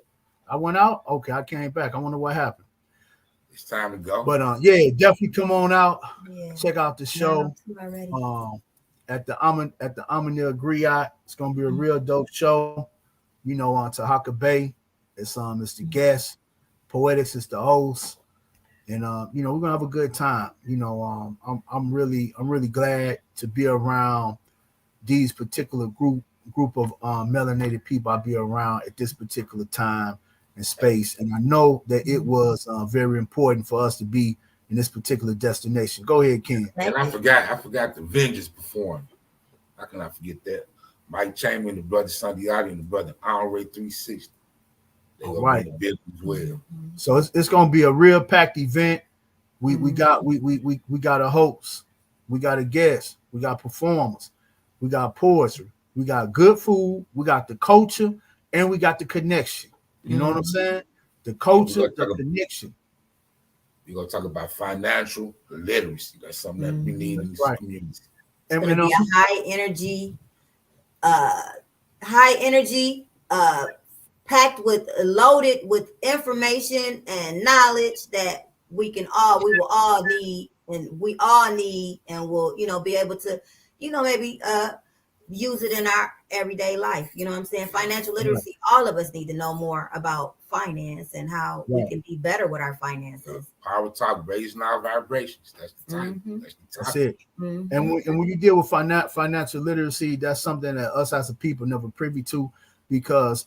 I went out. Okay, I came back. I wonder what happened. It's time to go. But yeah, definitely come on out. Yeah. Check out the show. At the Amanil Griot. It's gonna be a real dope show. You know, on Tahaka Bay. It's the guest. Poetics is the host. And you know, we're gonna have a good time. You know, I'm really glad to be around these particular group of melanated people. I'll be around at this particular time and space, and I know that it was very important for us to be in this particular destination. Go ahead, Ken. And I forgot the Vengeance performed. How can I forget that? Mike Chamberlain, the brother Sandiati, and the brother Henri 360. They gonna be in the building as well. So it's gonna be a real packed event. We got a host, we got a guest, we got performers, we got poetry, we got good food, we got the culture, and we got the connection. You know what I'm saying? The culture, the connection. We're gonna talk about financial literacy. That's something that we need in this community. It's gonna be a high energy, packed with loaded with information and knowledge that we will all need, and will, you know, be able to, you know, maybe use it in our everyday life. You know what I'm saying? Financial literacy, all of us need to know more about finance and how we can be better with our finances. Power talk, raising our vibrations. That's the time. That's it. And when you deal with financial literacy, that's something that us as a people never privy to, because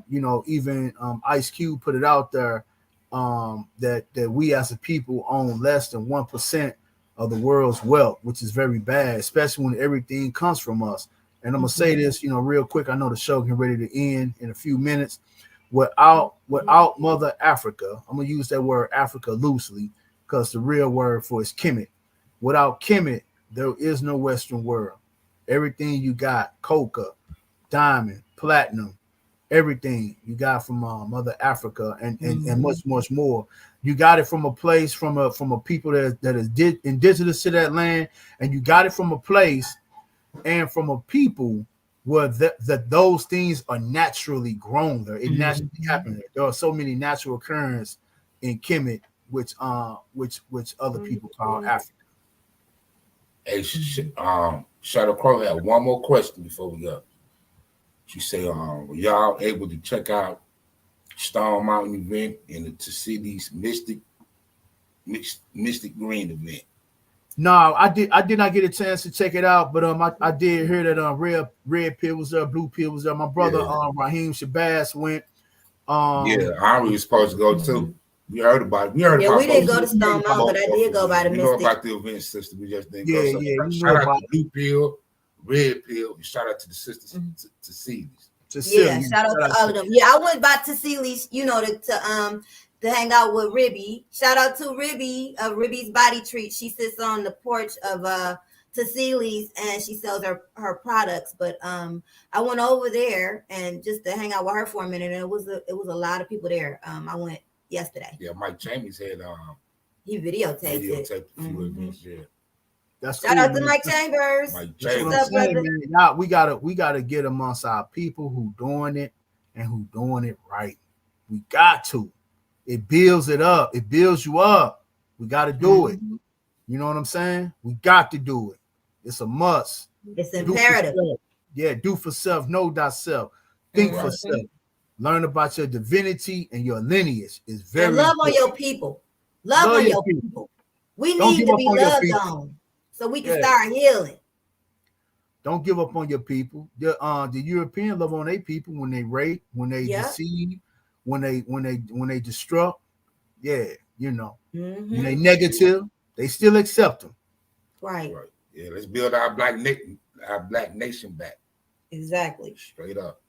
you know, even Ice Cube put it out there that we as a people own less than 1% of the world's wealth, which is very bad, especially when everything comes from us. And I'm gonna say this, you know, real quick. I know the show getting ready to end in a few minutes. Without Mother Africa, I'm gonna use that word Africa loosely because the real word for it's Kemet. Without Kemet, there is no Western world. Everything you got, coca, diamond, platinum, everything you got from Mother Africa, and much more. You got it from a place, from a people that is indigenous to that land, and you got it from a place and from a people where that those things are naturally grown there. It naturally happens there. There are so many natural occurrences in Kemet, which other people call Africa. Hey, Shadow Crow had one more question before we go. She said, were y'all able to check out Stone Mountain event and to see these Mystic Green event? No, I did not get a chance to check it out, but I did hear that red pill was there, blue pill was there. My brother Raheem Shabazz went. Henry was supposed to go too. We heard about it. We didn't go to Stone Mountain, but I did go by the Mystic. We know about the event, sister. We just didn't go. So shout out to Blue Pill, Red Pill, and shout out to the sisters to Cecilies. Shout out to all of them. Yeah, I went by to Cecilies, you know, to hang out with Ribby. Shout out to Ribby of Ribby's Body Treat. She sits on the porch of Cecilies and she sells her products. But I went over there and just to hang out with her for a minute, and it was a lot of people there. I went yesterday. Yeah, Mike Chambers had he videotaped a few events. Yeah. That's Shout out to Mike Chambers. What's up, man? Now, we gotta get amongst our people who doing it and who doing it right. We got to. It builds it up. It builds you up. We got to do it. You know what I'm saying? We got to do it. It's a must. It's imperative. Do for self. Know thyself. Think for self. Learn about your divinity and your lineage. Is very and love important. On your people. Love on your people. We need to be loved on so we can start healing. Don't give up on your people. The European love on their people when they rape, when they deceive, when they destruct. Yeah, you know. When they negative, they still accept them. Right. Yeah, let's build our black nation back. Exactly. Straight up.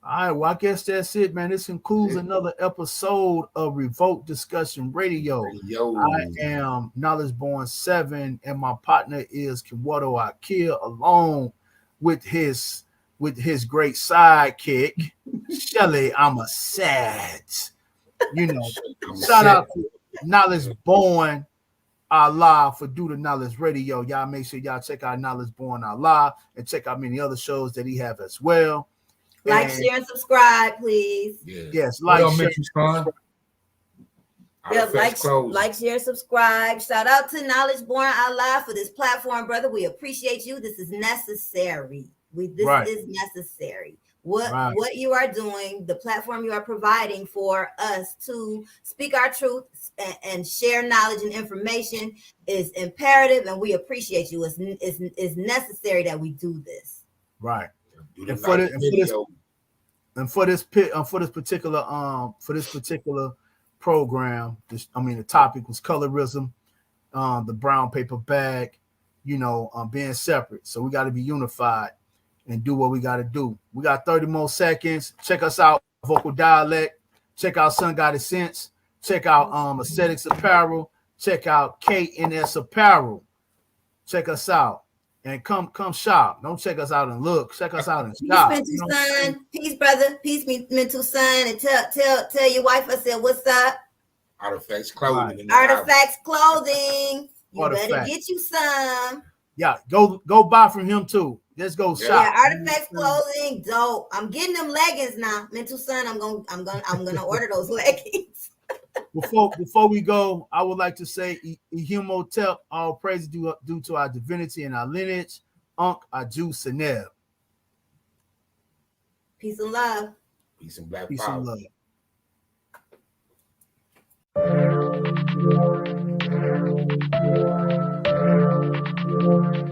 All right, well, I guess that's it, man. This concludes another episode of Revolt Discussion Radio. I am Knowledge Born 7, and my partner is Kiwoto Akil, along with his great sidekick, Shelly. I'm a sad. You know, shout out to Knowledge Born Allah for Do the Knowledge Radio. Y'all make sure y'all check out Knowledge Born Allah and check out many other shows that he have as well. Like, share, and subscribe, please. Yes, like, share, like, share, subscribe. Shout out to Knowledge Born Allah for this platform, brother. We appreciate you. This is necessary. This is necessary. What you are doing, the platform you are providing for us to speak our truth and share knowledge and information is imperative, and we appreciate you. It's necessary that we do this. Right. And for this particular program, the topic was colorism, the brown paper bag, being separate. So we got to be unified and do what we got to do. We got 30 more seconds. Check us out, Vocal Dialect. Check out Sun Goddess Sense. Check out Aesthetics Apparel. Check out KNS Apparel. Check us out. And come shop. Don't check us out and look. Check us out and shop. Peace, Mental Son. Peace, brother. Peace, Mental Son. And tell your wife I said, what's up? Artifacts Clothing. Artifacts Clothing. You better get you some. Yeah, go buy from him too. Let's go shop. Yeah, Artifacts Clothing, dope. I'm getting them leggings now. Mental Son, I'm gonna order those leggings. Before we go, I would like to say, Ihumotep, all praise due to our divinity and our lineage. Ankh Aju Seneb. Peace and love. Peace and black Peace power. And love.